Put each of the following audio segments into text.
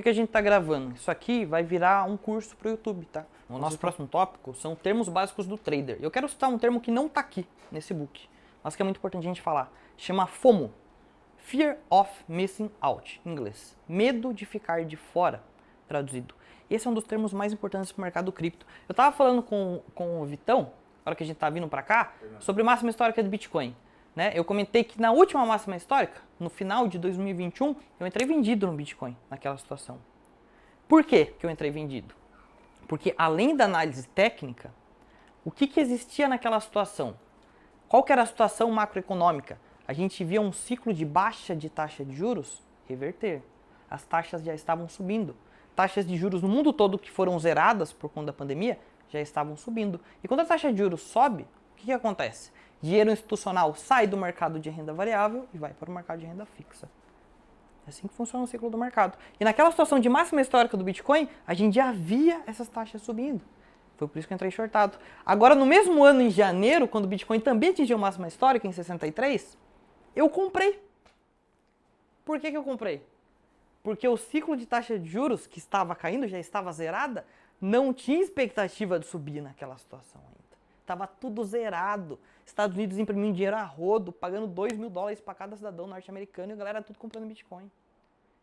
que a gente está gravando? Isso aqui vai virar um curso para o YouTube, tá? O nosso próximo tópico são termos básicos do trader. Eu quero citar um termo que não está aqui nesse book, mas que é muito importante a gente falar. Chama FOMO. Fear of Missing Out, em inglês. Medo de ficar de fora, traduzido. Esse é um dos termos mais importantes para o mercado cripto. Eu estava falando com o Vitão, na hora que a gente estava vindo para cá, sobre máxima histórica do Bitcoin. Né? Eu comentei que na última máxima histórica, no final de 2021, eu entrei vendido no Bitcoin, naquela situação. Por que que eu entrei vendido? Porque além da análise técnica, o que existia naquela situação? Qual que era a situação macroeconômica? A gente via um ciclo de baixa de taxa de juros reverter. As taxas já estavam subindo. Taxas de juros no mundo todo que foram zeradas por conta da pandemia já estavam subindo. E quando a taxa de juros sobe, o que acontece? Dinheiro institucional sai do mercado de renda variável e vai para o mercado de renda fixa. É assim que funciona o ciclo do mercado. E naquela situação de máxima histórica do Bitcoin, a gente já via essas taxas subindo. Foi por isso que eu entrei shortado. Agora, no mesmo ano, em janeiro, quando o Bitcoin também atingiu máxima histórica, em 63, eu comprei. Por que eu comprei? Porque o ciclo de taxa de juros, que estava caindo, já estava zerada, não tinha expectativa de subir naquela situação ainda. Estava tudo zerado. Estados Unidos imprimindo dinheiro a rodo, pagando $2.000 para cada cidadão norte-americano e a galera tudo comprando Bitcoin.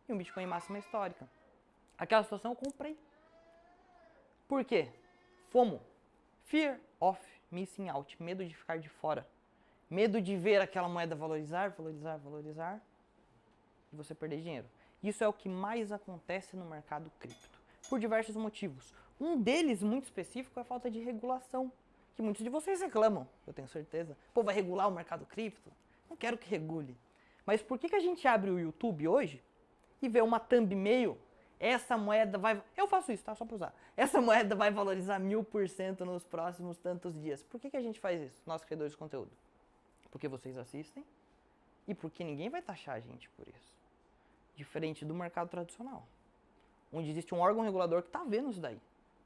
E um Bitcoin em máxima histórica. Aquela situação eu comprei. Por quê? FOMO. Fear of Missing Out. Medo de ficar de fora. Medo de ver aquela moeda valorizar e você perder dinheiro. Isso é o que mais acontece no mercado cripto. Por diversos motivos. Um deles, muito específico, é a falta de regulação. Que muitos de vocês reclamam, eu tenho certeza. Pô, vai regular o mercado cripto? Não quero que regule. Mas por que a gente abre o YouTube hoje e vê uma thumbnail? Essa moeda vai... Eu faço isso, tá? Só pra usar. Essa moeda vai valorizar 1000% nos próximos tantos dias. Por que a gente faz isso, nós criadores de conteúdo? Porque vocês assistem e porque ninguém vai taxar a gente por isso. Diferente do mercado tradicional, onde existe um órgão regulador que tá vendo isso daí.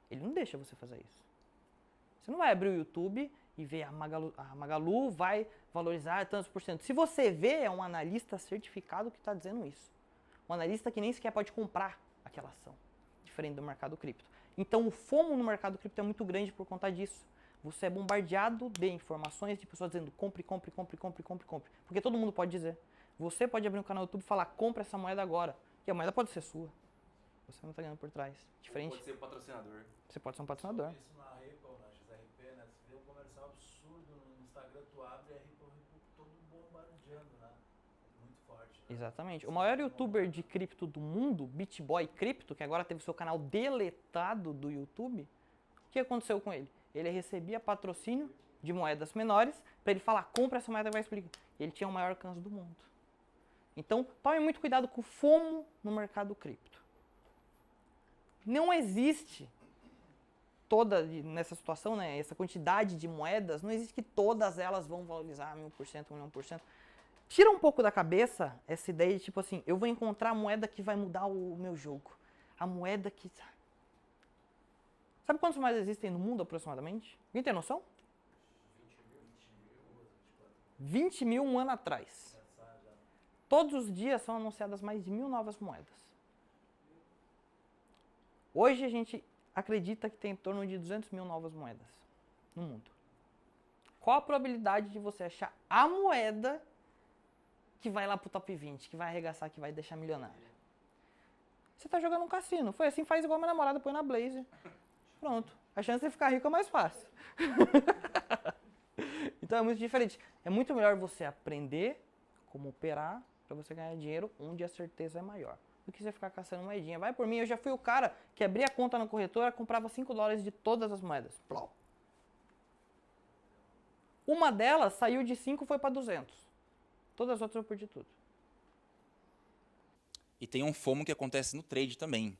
Ele não deixa você fazer isso. Você não vai abrir o YouTube e ver a Magalu vai valorizar tantos por cento. Se você vê, é um analista certificado que está dizendo isso. Um analista que nem sequer pode comprar aquela ação, diferente do mercado cripto. Então o FOMO no mercado cripto é muito grande por conta disso. Você é bombardeado de informações de pessoas dizendo compre. Porque todo mundo pode dizer. Você pode abrir um canal no YouTube e falar compra essa moeda agora. E a moeda pode ser sua. Você não está ganhando por trás. Diferente. Pode ser um patrocinador. Você pode ser um patrocinador. Isso na Ripple, na XRP, né? Você vê um comercial absurdo no Instagram, tu abre e a Ripple todo bombardeando, né? Muito forte. Né? Exatamente. O maior youtuber de cripto do mundo, BitBoy Crypto, que agora teve seu canal deletado do YouTube, o que aconteceu com ele? Ele recebia patrocínio de moedas menores para ele falar, compra essa moeda e vai explicar. Ele tinha o maior alcance do mundo. Então, tome muito cuidado com o FOMO no mercado cripto. Não existe toda, nessa situação, né, essa quantidade de moedas, não existe que todas elas vão valorizar 1000%, 1.000%. Tira um pouco da cabeça essa ideia de tipo assim, eu vou encontrar a moeda que vai mudar o meu jogo. A moeda que... Sabe quantas moedas existem no mundo aproximadamente? Alguém tem noção? 20 mil um ano atrás. Todos os dias são anunciadas mais de 1000 novas moedas. Hoje a gente acredita que tem em torno de 200 mil novas moedas no mundo. Qual a probabilidade de você achar a moeda que vai lá pro top 20, que vai arregaçar, que vai deixar milionário? Você tá jogando um cassino. Foi assim, faz igual minha namorada, põe na Blaze. Pronto. A chance de ficar rico é mais fácil. Então é muito diferente. É muito melhor você aprender como operar para você ganhar dinheiro onde a certeza é maior. Do que você ficar caçando moedinha. Vai por mim, eu já fui o cara que abria a conta na corretora, comprava $5 de todas as moedas. Plau. Uma delas saiu de 5 e foi para 200. Todas as outras eu perdi tudo. E tem um FOMO que acontece no trade também,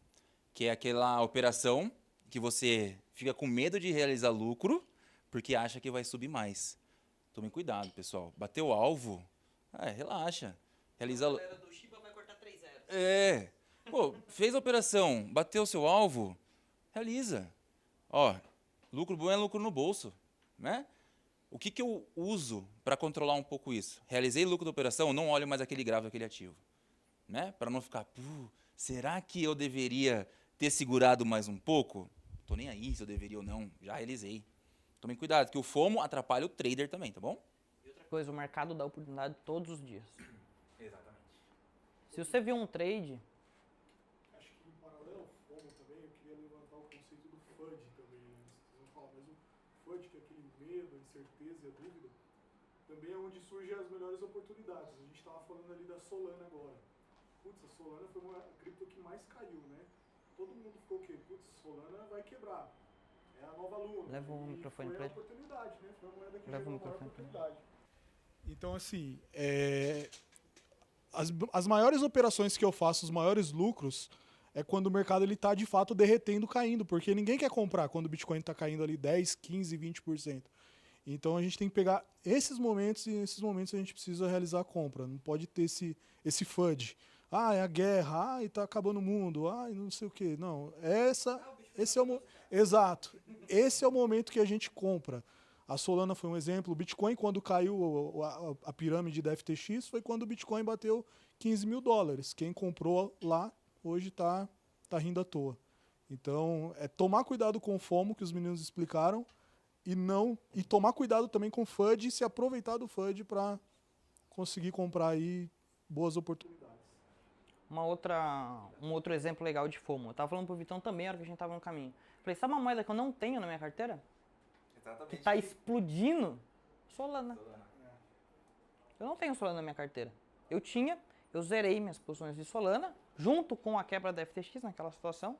que é aquela operação que você fica com medo de realizar lucro porque acha que vai subir mais. Tome cuidado, pessoal. Bateu o alvo, relaxa. Realiza... A galera do Shiba vai cortar 3 zeros. Pô, fez a operação, bateu o seu alvo, realiza. Ó, lucro bom é lucro no bolso, né? O que eu uso para controlar um pouco isso? Realizei lucro da operação, não olho mais aquele gráfico, aquele ativo, né? Para não ficar, será que eu deveria ter segurado mais um pouco? Tô nem aí se eu deveria ou não, já realizei. Tomem cuidado, que o FOMO atrapalha o trader também, tá bom? E outra coisa, o mercado dá oportunidade todos os dias. Exatamente. Se você viu um trade, Acho que em paralelo ao FOMO também, eu queria levantar o conceito do FUD também, né? Vocês vão falar, mas o FUD, que é aquele medo, a incerteza e a dúvida, também é onde surgem as melhores oportunidades. A gente estava falando ali da Solana agora. Putz, a Solana foi uma cripto que mais caiu, né? Todo mundo ficou o quê? Putz, Solana vai quebrar. É a nova Luna. Leva o E microfone foi pra a ele. oportunidade, né? Foi a moeda que Leva o gerou a maior microfone pra ele. oportunidade. Então, assim, as maiores operações que eu faço, os maiores lucros, é quando o mercado ele tá de fato derretendo, caindo, porque ninguém quer comprar quando o Bitcoin está caindo ali 10, 15, 20%. Então a gente tem que pegar esses momentos e nesses momentos a gente precisa realizar a compra. Não pode ter esse FUD. Ah, é a guerra, ah, e tá acabando o mundo, ah, e não sei o quê. Não, esse é o exato. Esse é o momento que a gente compra. A Solana foi um exemplo. O Bitcoin, quando caiu a pirâmide da FTX, foi quando o Bitcoin bateu 15 mil dólares. Quem comprou lá, hoje está rindo à toa. Então, é tomar cuidado com o FOMO, que os meninos explicaram, e tomar cuidado também com o FUD e se aproveitar do FUD para conseguir comprar aí boas oportunidades. Um outro exemplo legal de FOMO. Eu tava falando pro Vitão também, na hora que a gente tava no caminho. Falei, sabe uma moeda que eu não tenho na minha carteira? Exatamente. Que tá explodindo? Solana. Eu não tenho Solana na minha carteira. Eu zerei minhas posições de Solana, junto com a quebra da FTX naquela situação.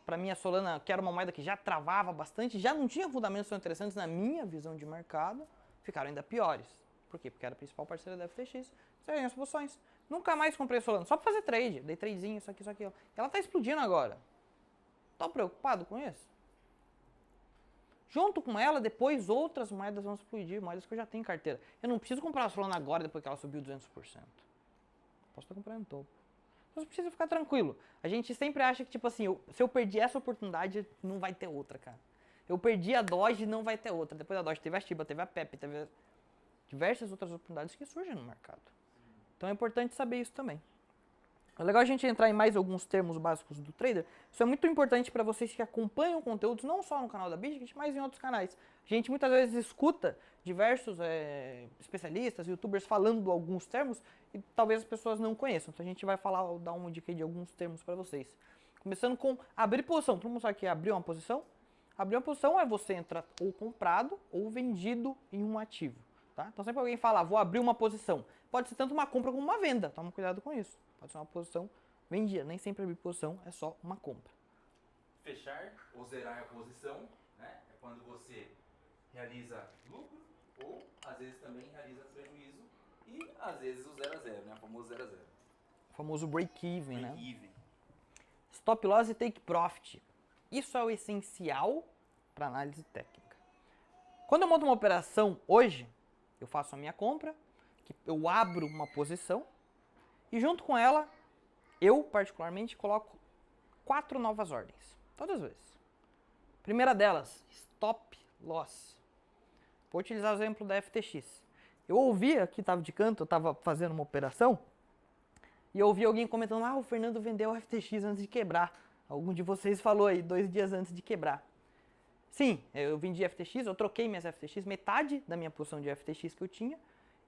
Para mim, a Solana, que era uma moeda que já travava bastante, já não tinha fundamentos tão interessantes na minha visão de mercado, ficaram ainda piores. Por quê? Porque era a principal parceira da FTX. Zerei as posições. Nunca mais comprei Solana, só para fazer trade. Dei tradezinho, isso aqui, isso aqui. Ela tá explodindo agora. Tô preocupado com isso? Junto com ela, depois outras moedas vão explodir, moedas que eu já tenho em carteira. Eu não preciso comprar a Solana agora, depois que ela subiu 200%. Posso estar comprando no topo. Mas precisa ficar tranquilo. A gente sempre acha que, tipo assim, se eu perdi essa oportunidade, não vai ter outra, cara. Eu perdi a Doge, não vai ter outra. Depois da Doge teve a Shiba, teve a Pepe, teve diversas outras oportunidades que surgem no mercado. Então é importante saber isso também. É legal a gente entrar em mais alguns termos básicos do trader. Isso é muito importante para vocês que acompanham conteúdos, não só no canal da Bitget, mas em outros canais. A gente muitas vezes escuta diversos especialistas, youtubers falando alguns termos e talvez as pessoas não conheçam. Então a gente vai dar uma dica de alguns termos para vocês. Começando com abrir posição. Todo mundo sabe que é abrir uma posição? Abrir uma posição é você entrar ou comprado ou vendido em um ativo. Tá? Então sempre alguém fala, vou abrir uma posição. Pode ser tanto uma compra como uma venda. Toma cuidado com isso. Pode ser uma posição vendida. Nem sempre abrir posição é só uma compra. Fechar ou zerar a posição, né? É quando você realiza lucro ou às vezes também realiza prejuízo e às vezes o 0 a 0, né? O famoso 0 a 0. O famoso break-even, né? Break-even. Stop loss e take profit. Isso é o essencial para análise técnica. Quando eu monto uma operação hoje, eu faço a minha compra, eu abro uma posição e junto com ela, eu particularmente coloco 4 novas ordens, todas as vezes. Primeira delas, stop loss. Vou utilizar o exemplo da FTX. Eu ouvi aqui, estava de canto, eu estava fazendo uma operação e eu ouvi alguém comentando, o Fernando vendeu a FTX antes de quebrar. Algum de vocês falou aí, 2 dias antes de quebrar. Sim, eu vendi FTX, eu troquei minhas FTX, metade da minha posição de FTX que eu tinha,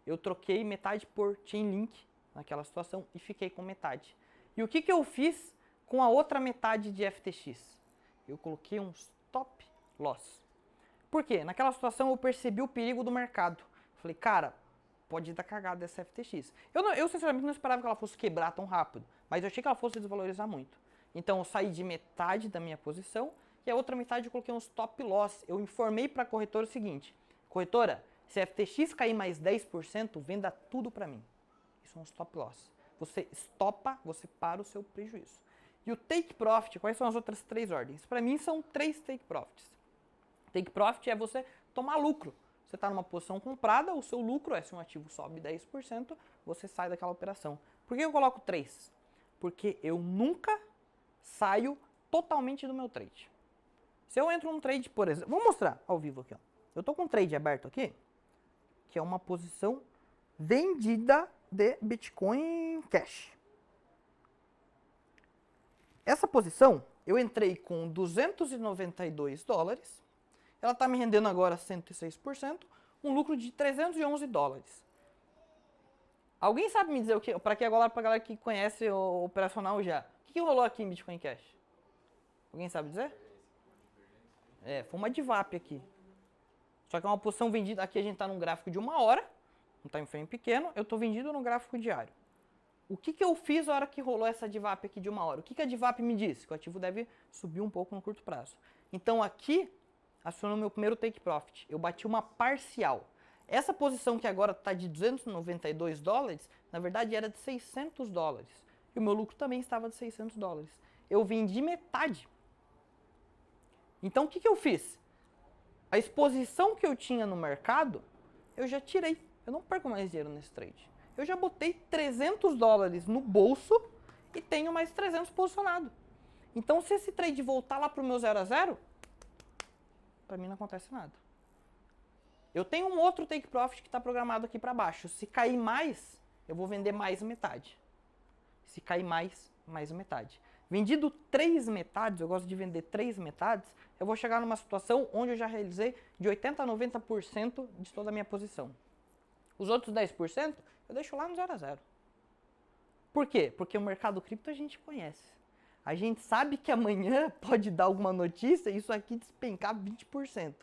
eu troquei metade por Chainlink naquela situação e fiquei com metade. E o que eu fiz com a outra metade de FTX? Eu coloquei um stop loss. Por quê? Naquela situação eu percebi o perigo do mercado. Falei, cara, pode dar cagada essa FTX. Eu sinceramente não esperava que ela fosse quebrar tão rápido, mas eu achei que ela fosse desvalorizar muito. Então eu saí de metade da minha posição e a outra metade eu coloquei um stop loss. Eu informei para a corretora o seguinte, corretora, se a FTX cair mais 10%, venda tudo para mim. Isso é um stop loss. Você stopa, você para o seu prejuízo. E o take profit, quais são as outras 3 ordens? Para mim são 3 take profits. Take profit é você tomar lucro. Você está numa posição comprada, o seu lucro é se um ativo sobe 10%, você sai daquela operação. Por que eu coloco 3? Porque eu nunca saio totalmente do meu trade. Se eu entro num trade, por exemplo, vou mostrar ao vivo aqui. Ó. Eu estou com um trade aberto aqui, que é uma posição vendida de Bitcoin Cash. Essa posição, eu entrei com 292 dólares, ela está me rendendo agora 106%, um lucro de 311 dólares. Alguém sabe me dizer o que, para que agora, para a galera que conhece o operacional já, o que rolou aqui em Bitcoin Cash? Alguém sabe dizer? Foi uma DVAP aqui. Só que é uma posição vendida, aqui a gente está num gráfico de 1 hora, um time frame pequeno, eu estou vendido no gráfico diário. O que eu fiz na hora que rolou essa DVAP aqui de 1 hora? O que a DVAP me disse? Que o ativo deve subir um pouco no curto prazo. Então aqui, acionou meu primeiro take profit. Eu bati uma parcial. Essa posição que agora está de 292 dólares, na verdade era de 600 dólares. E o meu lucro também estava de 600 dólares. Eu vendi metade. Então o que eu fiz? A exposição que eu tinha no mercado, eu já tirei. Eu não perco mais dinheiro nesse trade. Eu já botei 300 dólares no bolso e tenho mais 300 posicionado. Então, se esse trade voltar lá para o meu 0 a 0, para mim não acontece nada. Eu tenho um outro take profit que está programado aqui para baixo. Se cair mais, eu vou vender mais metade. Se cair mais metade. Vendido 3 metades, eu gosto de vender 3 metades, eu vou chegar numa situação onde eu já realizei de 80% a 90% de toda a minha posição. Os outros 10% eu deixo lá no 0 a 0. Por quê? Porque o mercado cripto a gente conhece. A gente sabe que amanhã pode dar alguma notícia e isso aqui despencar 20%.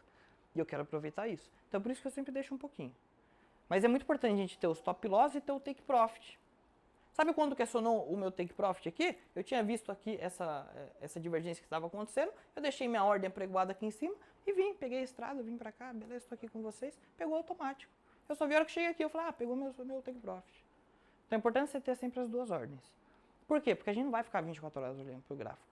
E eu quero aproveitar isso. Então por isso que eu sempre deixo um pouquinho. Mas é muito importante a gente ter o stop loss e ter o take profit. Sabe quando que acionou o meu take profit aqui? Eu tinha visto aqui essa divergência que estava acontecendo, eu deixei minha ordem apregoada aqui em cima e peguei a estrada, vim pra cá, beleza, estou aqui com vocês, pegou automático. Eu só vi a hora que cheguei aqui, eu falei, pegou meu take profit. Então é importante você ter sempre as duas ordens. Por quê? Porque a gente não vai ficar 24 horas olhando pro gráfico.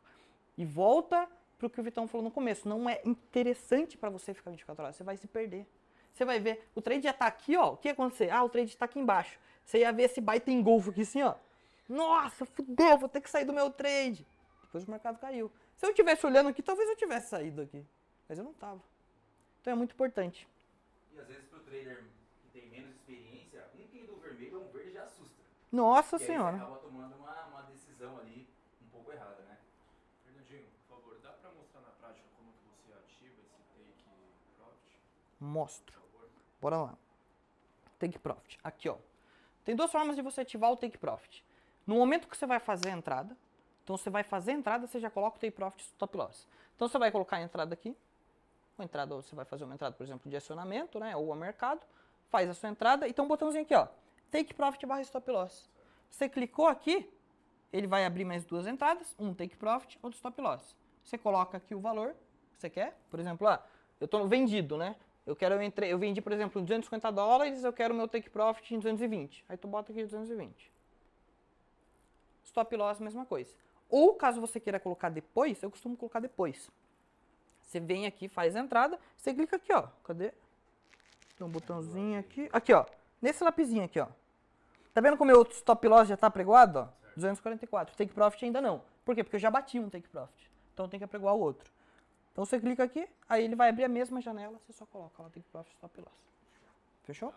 E volta pro que o Vitão falou no começo, não é interessante para você ficar 24 horas, você vai se perder. Você vai ver, o trade já tá aqui, ó, o que ia acontecer? O trade está aqui embaixo. Você ia ver esse baita engolfo aqui assim, ó. Nossa, fudeu, vou ter que sair do meu trade. Depois o mercado caiu. Se eu estivesse olhando aqui, talvez eu tivesse saído aqui. Mas eu não tava. Então é muito importante. E às vezes pro trader que tem menos experiência, um candle vermelho ou um verde já assusta. Nossa e aí senhora. você acaba tomando uma decisão ali um pouco errada, né? Fernandinho, por favor, dá para mostrar na prática como que você ativa esse take profit? Mostro. Bora lá. Take profit. Aqui, ó. Tem duas formas de você ativar o take profit. No momento que você vai fazer a entrada, então você vai fazer a entrada, você já coloca o take profit stop loss. Então você vai colocar a entrada aqui. Uma entrada, você vai fazer uma entrada, por exemplo, de acionamento, né, ou a mercado, faz a sua entrada e tem um botãozinho aqui, ó, take profit barra stop loss. Você clicou aqui, ele vai abrir mais duas entradas, um take profit, outro stop loss. Você coloca aqui o valor que você quer, por exemplo, eu estou vendido, né? Eu vendi, por exemplo, 250 dólares, eu quero o meu take profit em 220. Aí tu bota aqui 220. Stop loss, mesma coisa. Ou caso você queira colocar depois, eu costumo colocar depois. Você vem aqui, faz a entrada, você clica aqui, ó. Cadê? Tem um botãozinho aqui. Aqui, ó. Nesse lapisinho aqui, ó. Tá vendo como o meu stop loss já tá apregoado, ó? 244. Take profit ainda não. Por quê? Porque eu já bati um take profit. Então tem que apregoar o outro. Então você clica aqui, aí ele vai abrir a mesma janela, você só coloca lá take profit stop loss. Fechou?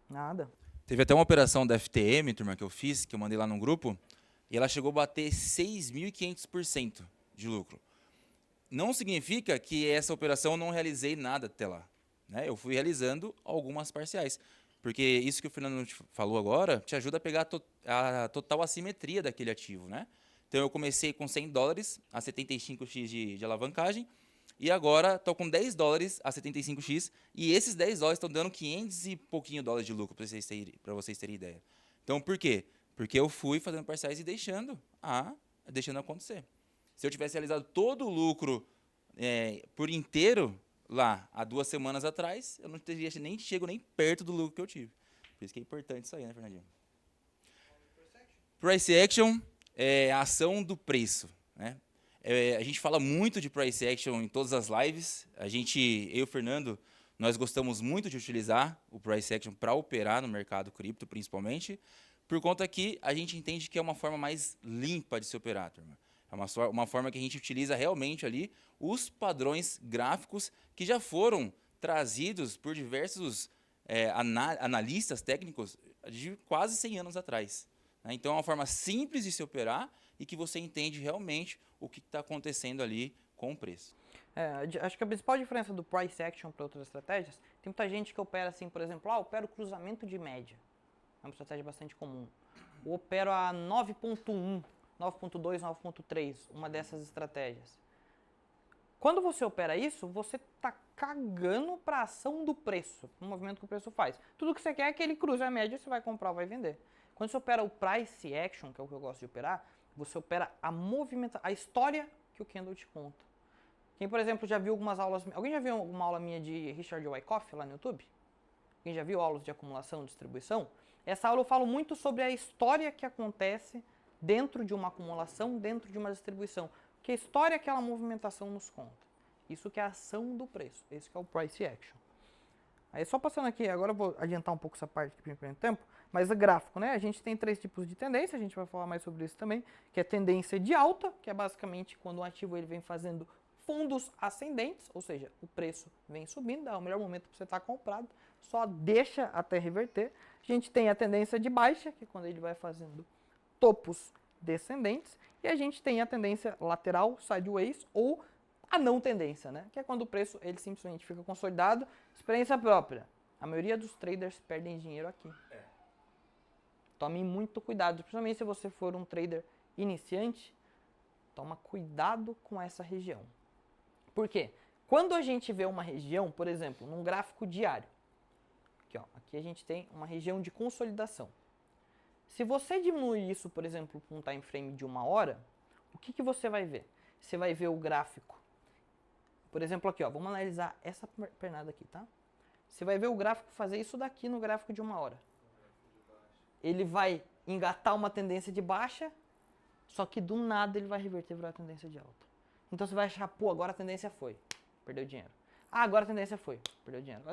Nada. Teve até uma operação da FTM, turma, que eu fiz, que eu mandei lá no grupo, e ela chegou a bater 6.500% de lucro. Não significa que essa operação eu não realizei nada até lá, né? Eu fui realizando algumas parciais. Porque isso que o Fernando falou agora te ajuda a pegar a total assimetria daquele ativo, né? Então eu comecei com 100 dólares a 75x de alavancagem e agora estou com 10 dólares a 75x e esses 10 dólares estão dando 500 e pouquinho dólares de lucro para vocês terem ideia. Então por quê? Porque eu fui fazendo parciais e deixando acontecer. Se eu tivesse realizado todo o lucro por inteiro lá há 2 semanas atrás, eu não teria nem chego nem perto do lucro que eu tive. Por isso que é importante isso aí, né, Fernandinho? Price action é a ação do preço, né? A gente fala muito de price action em todas as lives. Eu e o Fernando, nós gostamos muito de utilizar o price action para operar no mercado cripto, principalmente, por conta que a gente entende que é uma forma mais limpa de se operar, turma. É uma forma que a gente utiliza realmente ali os padrões gráficos que já foram trazidos por diversos analistas técnicos de quase 100 anos atrás. Né? Então é uma forma simples de se operar e que você entende realmente o que está acontecendo ali com o preço. Acho que a principal diferença do price action para outras estratégias, tem muita gente que opera assim, por exemplo, opera o cruzamento de média. É uma estratégia bastante comum. Ou opera a 9.1, 9.2, 9.3, uma dessas estratégias. Quando você opera isso, você está cagando para a ação do preço, o movimento que o preço faz. Tudo que você quer é que ele cruze a média, você vai comprar ou vai vender. Quando você opera o price action, que é o que eu gosto de operar, você opera a história que o candle te conta. Quem, por exemplo, já viu algumas aulas... Alguém já viu alguma aula minha de Richard Wyckoff lá no YouTube? Quem já viu aulas de acumulação e distribuição? Essa aula eu falo muito sobre a história que acontece dentro de uma acumulação, dentro de uma distribuição. Que história aquela movimentação nos conta. Isso que é a ação do preço. Esse que é o price action. Aí só passando aqui, agora eu vou adiantar um pouco essa parte aqui para tempo, mas o gráfico, né? A gente tem 3 tipos de tendência, a gente vai falar mais sobre isso também, que é tendência de alta, que é basicamente quando o ativo ele vem fazendo fundos ascendentes, ou seja, o preço vem subindo, é o melhor momento para você estar comprado, só deixa até reverter. A gente tem a tendência de baixa, que é quando ele vai fazendo topos descendentes, e a gente tem a tendência lateral, sideways, ou a não tendência, né? Que é quando o preço ele simplesmente fica consolidado. Experiência própria. A maioria dos traders perdem dinheiro aqui. Tome muito cuidado, principalmente se você for um trader iniciante, toma cuidado com essa região. Por quê? Quando a gente vê uma região, por exemplo, num gráfico diário, aqui a gente tem uma região de consolidação. Se você diminuir isso, por exemplo, para um time frame de 1 hora, o que você vai ver? Você vai ver o gráfico. Por exemplo, aqui, vamos analisar essa pernada aqui, tá? Você vai ver o gráfico fazer isso daqui no gráfico de 1 hora. Ele vai engatar uma tendência de baixa, só que do nada ele vai reverter para a tendência de alta. Então você vai achar, pô, agora a tendência foi, perdeu dinheiro. Agora a tendência foi, perdeu dinheiro,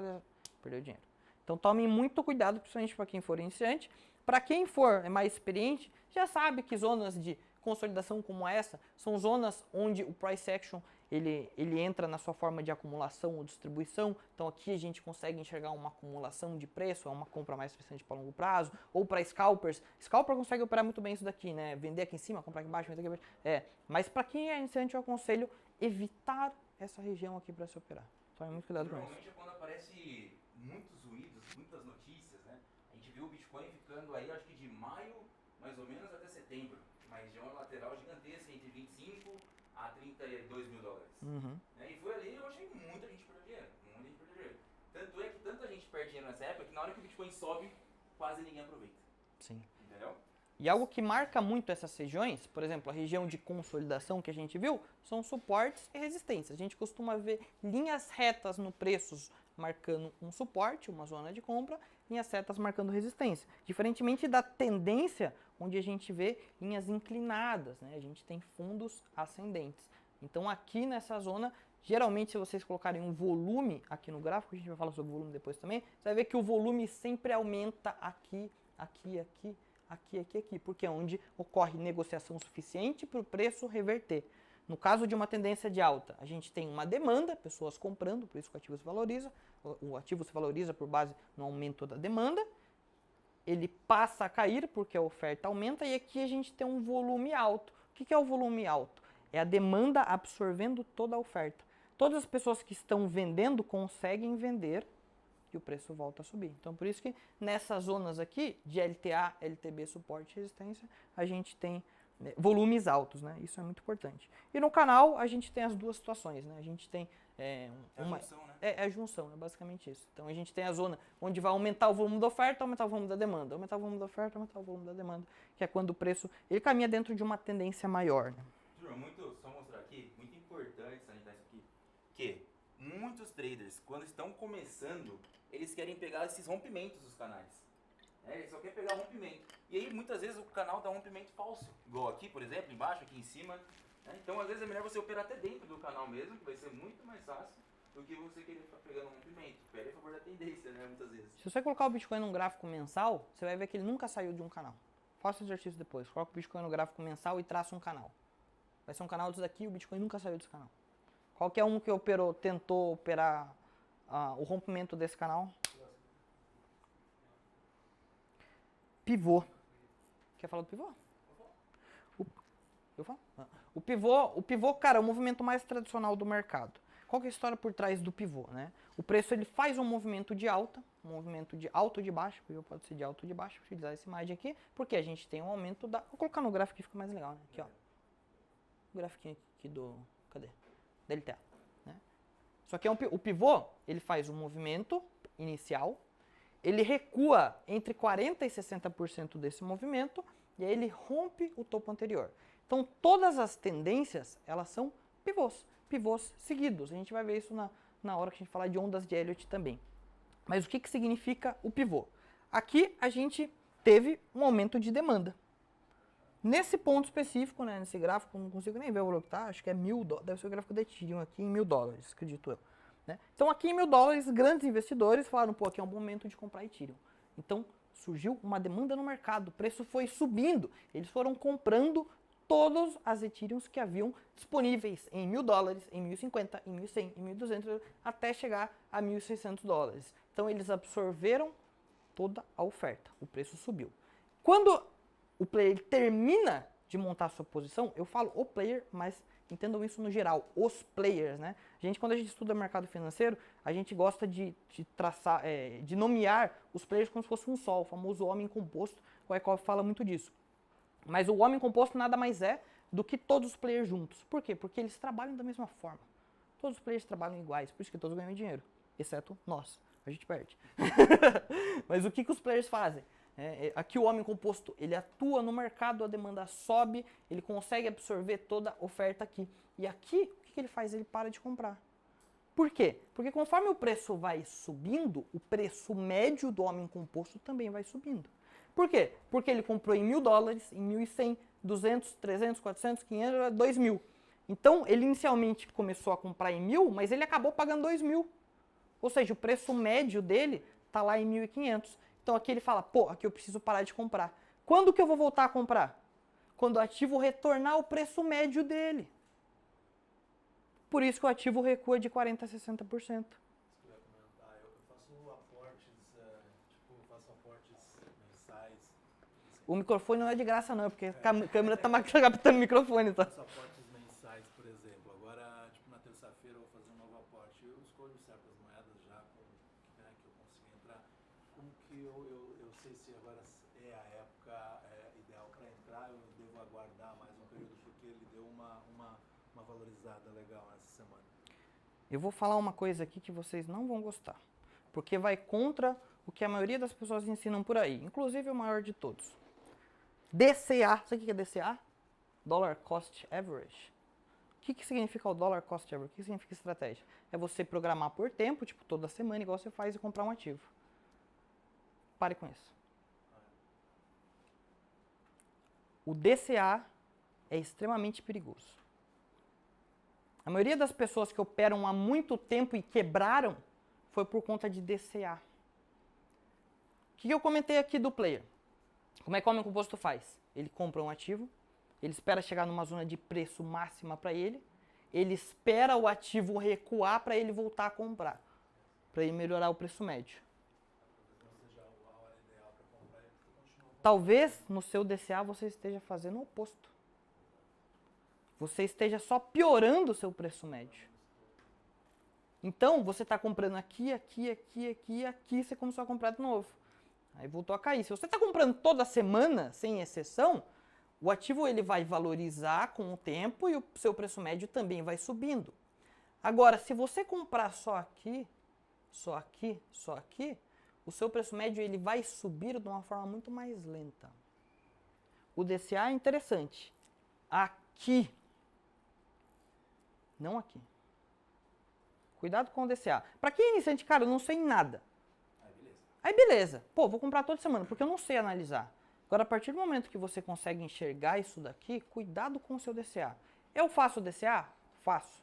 perdeu dinheiro. Então tome muito cuidado, principalmente para quem for iniciante. Para quem for mais experiente, já sabe que zonas de consolidação como essa são zonas onde o price action ele entra na sua forma de acumulação ou distribuição. Então aqui a gente consegue enxergar uma acumulação de preço, é uma compra mais interessante para longo prazo, ou para scalpers. Scalper consegue operar muito bem isso daqui, né? Vender aqui em cima, comprar aqui embaixo, vender aqui embaixo. Mas para quem é iniciante eu aconselho evitar essa região aqui para se operar. Tome muito cuidado com isso. Normalmente é quando aparece muitos ruídos, muitas notícias, né? A gente viu o Bitcoin ficando aí, acho que de maio, mais ou menos, até setembro. Uma região lateral gigantesca, entre 25 a 32 mil dólares. E foi ali, eu achei muita gente perdeu dinheiro. Muita gente perdeu dinheiro. Tanto é que tanta gente perde dinheiro nessa época que na hora que o Bitcoin sobe, quase ninguém aproveita. Sim. Entendeu? E algo que marca muito essas regiões, por exemplo, a região de consolidação que a gente viu, são suportes e resistências. A gente costuma ver linhas retas no preço marcando um suporte, uma zona de compra, linhas retas marcando resistência. Diferentemente da tendência, onde a gente vê linhas inclinadas, né? A gente tem fundos ascendentes. Então aqui nessa zona, geralmente se vocês colocarem um volume aqui no gráfico, a gente vai falar sobre volume depois também, você vai ver que o volume sempre aumenta aqui, aqui, aqui, aqui, aqui, aqui, porque é onde ocorre negociação suficiente para o preço reverter. No caso de uma tendência de alta, a gente tem uma demanda, pessoas comprando, por isso que o ativo se valoriza. O ativo se valoriza por base no aumento da demanda. Ele passa a cair porque a oferta aumenta e aqui a gente tem um volume alto. O que é o volume alto? É a demanda absorvendo toda a oferta. Todas as pessoas que estão vendendo conseguem vender e o preço volta a subir. Então por isso que nessas zonas aqui de LTA, LTB, suporte e resistência, a gente tem volumes altos, né? Isso é muito importante. E no canal a gente tem as duas situações, né? A gente tem uma junção, né? a junção, é basicamente isso. Então a gente tem a zona onde vai aumentar o volume da oferta, aumentar o volume da demanda, aumentar o volume da oferta, aumentar o volume da demanda, que é quando o preço ele caminha dentro de uma tendência maior, né? Turma, só mostrar aqui, muito importante salientar isso aqui, que muitos traders, quando estão começando, eles querem pegar esses rompimentos dos canais. Ele só quer pegar rompimento. E aí, muitas vezes, o canal dá um rompimento falso. Igual aqui, por exemplo, embaixo, aqui em cima. Então, às vezes, é melhor você operar até dentro do canal mesmo, que vai ser muito mais fácil do que você querer ficar pegando um rompimento. Pega a favor da tendência, né, muitas vezes. Se você colocar o Bitcoin num gráfico mensal, você vai ver que ele nunca saiu de um canal. Faça o exercício depois. Coloca o Bitcoin no gráfico mensal e traça um canal. Vai ser um canal desse daqui e o Bitcoin nunca saiu desse canal. Qualquer um que tentou operar o rompimento desse canal... Pivô. Quer falar do pivô? Eu falo? O pivô, cara, é o movimento mais tradicional do mercado. Qual que é a história por trás do pivô, né? O preço ele faz um movimento de alta, um movimento de alto de baixo, o pivô pode ser de alto de baixo, vou utilizar essa imagem aqui, porque a gente tem um aumento da... Vou colocar no gráfico que fica mais legal, né? Aqui, ó. O gráfico aqui do... Cadê? Da LTA, né? Só que o pivô, ele faz um movimento inicial, ele recua entre 40% e 60% desse movimento, e aí ele rompe o topo anterior. Então, todas as tendências, elas são pivôs seguidos. A gente vai ver isso na hora que a gente falar de ondas de Elliott também. Mas o que significa o pivô? Aqui a gente teve um aumento de demanda. Nesse ponto específico, né, nesse gráfico, não consigo nem ver o valor que tá, acho que é $1.000, deve ser o gráfico da Ethereum aqui em $1.000, acredito eu. Né? Então aqui em $1.000, grandes investidores falaram, pô, aqui é um bom momento de comprar Ethereum. Então surgiu uma demanda no mercado, o preço foi subindo, eles foram comprando todas as Ethereums que haviam disponíveis em $1.000, em 1.050, em 1.100, em 1.200, até chegar a $1.600. Então eles absorveram toda a oferta, o preço subiu. Quando o player termina de montar a sua posição, eu falo o player, mas entendam isso no geral, os players, né? Quando a gente estuda mercado financeiro, a gente gosta de traçar, de nomear os players como se fosse um só, o famoso homem composto, o Wyckoff fala muito disso. Mas o homem composto nada mais é do que todos os players juntos. Por quê? Porque eles trabalham da mesma forma. Todos os players trabalham iguais, por isso que todos ganham dinheiro, exceto nós. A gente perde. Mas o que os players fazem? Aqui o homem composto, ele atua no mercado, a demanda sobe, ele consegue absorver toda a oferta aqui. E aqui, o que ele faz? Ele para de comprar. Por quê? Porque conforme o preço vai subindo, o preço médio do homem composto também vai subindo. Por quê? Porque ele comprou em $1.000, em 1.100, 200, 300, 400, 500, 2.000. Então, ele inicialmente começou a comprar em 1.000, mas ele acabou pagando 2.000. Ou seja, o preço médio dele está lá em 1.500. Então, aqui ele fala, pô, aqui eu preciso parar de comprar. Quando que eu vou voltar a comprar? Quando o ativo retornar ao preço médio dele. Por isso que o ativo recua de 40% a 60%. O microfone não é de graça não, porque a câmera tá captando o microfone, tá? Faço aportes mensais, por exemplo. Agora, tipo, na terça-feira eu vou fazer um novo aporte. Eu escolho certas moedas já que eu consigo entrar. Como que eu sei se agora é a época ideal para entrar? Eu devo aguardar mais um período porque ele deu uma valorizada legal essa semana. Eu vou falar uma coisa aqui que vocês não vão gostar. Porque vai contra o que a maioria das pessoas ensinam por aí. Inclusive o maior de todos. DCA, sabe o que é DCA? Dollar Cost Average. O que significa o Dollar Cost Average? O que significa estratégia? É você programar por tempo, tipo toda semana, igual você faz, e comprar um ativo. Pare com isso. O DCA é extremamente perigoso. A maioria das pessoas que operam há muito tempo e quebraram foi por conta de DCA. O que eu comentei aqui do player? Como é que o homem composto faz? Ele compra um ativo, ele espera chegar numa zona de preço máxima para ele espera o ativo recuar para ele voltar a comprar, para ele melhorar o preço médio. Talvez no seu DCA você esteja fazendo o oposto. Você esteja só piorando o seu preço médio. Então, você está comprando aqui, você começou a comprar de novo. Aí voltou a cair. Se você está comprando toda semana, sem exceção, o ativo ele vai valorizar com o tempo e o seu preço médio também vai subindo. Agora, se você comprar só aqui, o seu preço médio ele vai subir de uma forma muito mais lenta. O DCA é interessante. Aqui. Não aqui. Cuidado com o DCA. Para quem é iniciante, cara, eu não sei nada. Aí beleza. Pô, vou comprar toda semana, porque eu não sei analisar. Agora, a partir do momento que você consegue enxergar isso daqui, cuidado com o seu DCA. Eu faço DCA? Faço.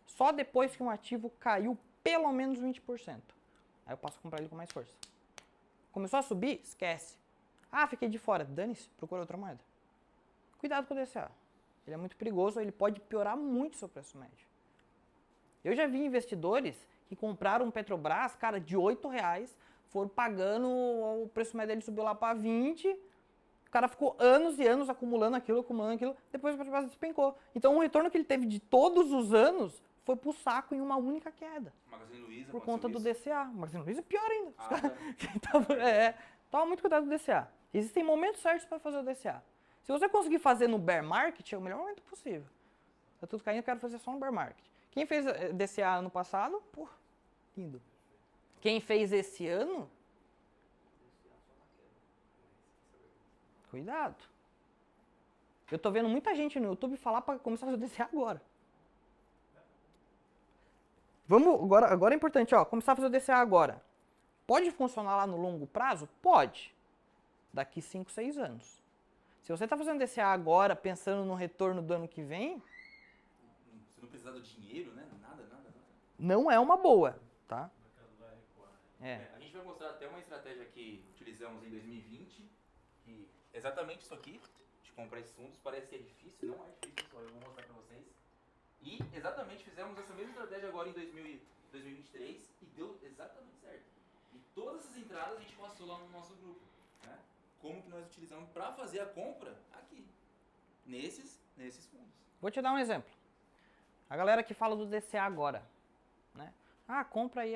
Só depois que um ativo caiu pelo menos 20%. Aí eu passo a comprar ele com mais força. Começou a subir? Esquece. Ah, fiquei de fora. Dane-se, procura outra moeda. Cuidado com o DCA. Ele é muito perigoso, ele pode piorar muito o seu preço médio. Eu já vi investidores que compraram um Petrobras, cara, de R$8, foram pagando, o preço médio dele subiu lá para 20, cara ficou anos e anos acumulando aquilo, depois a base despencou. Então o retorno que ele teve de todos os anos foi pro saco em uma única queda. Magazine Luiza Por conta do aconteceu DCA. O Magazine Luiza é pior ainda. Os Ah, caras- toma muito cuidado do DCA. Existem momentos certos para fazer o DCA. Se você conseguir fazer no bear market, é o melhor momento possível. Tá tudo caindo, eu quero fazer só no bear market. Quem fez DCA ano passado, pô, lindo. Quem fez esse ano, cuidado. Eu tô vendo muita gente no YouTube falar para começar a fazer DCA agora. Vamos, agora é importante, ó, começar a fazer o DCA agora. Pode funcionar lá no longo prazo? Pode. Daqui 5, 6 anos. Se você está fazendo DCA agora, pensando no retorno do ano que vem, Você não precisar do dinheiro, né? Nada. não é uma boa, tá? O mercado vai recuar. É. A gente vai mostrar até uma estratégia que utilizamos em 2020, que é exatamente isso aqui, de comprar esses fundos. Parece que é difícil, não é difícil, pessoal, eu vou mostrar para vocês. E exatamente fizemos essa mesma estratégia agora em 2023 e deu exatamente certo. E todas essas entradas a gente passou lá no nosso grupo, né? Como que nós utilizamos para fazer a compra aqui, nesses fundos. Vou te dar um exemplo. A galera que fala do DCA agora, né? Ah, compra aí,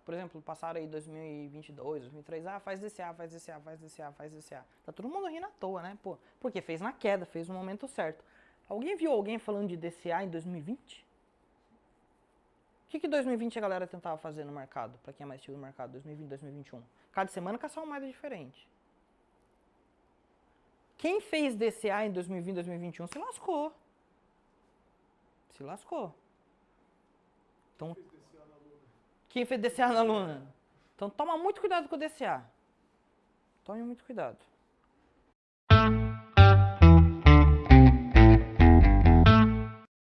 por exemplo, passaram aí 2022, 2023, faz DCA, faz DCA, faz DCA, faz DCA. Tá todo mundo rindo à toa, né? Pô, porque fez na queda, fez no momento certo. Alguém viu alguém falando de DCA em 2020? O que 2020 a galera tentava fazer no mercado? Pra quem é mais antigo no mercado, 2020, 2021. Cada semana caçar uma moeda diferente. Quem fez DCA em 2020, 2021 se lascou. Se lascou. Então, quem fez DCA na Luna? Então toma muito cuidado com o DCA. Tome muito cuidado.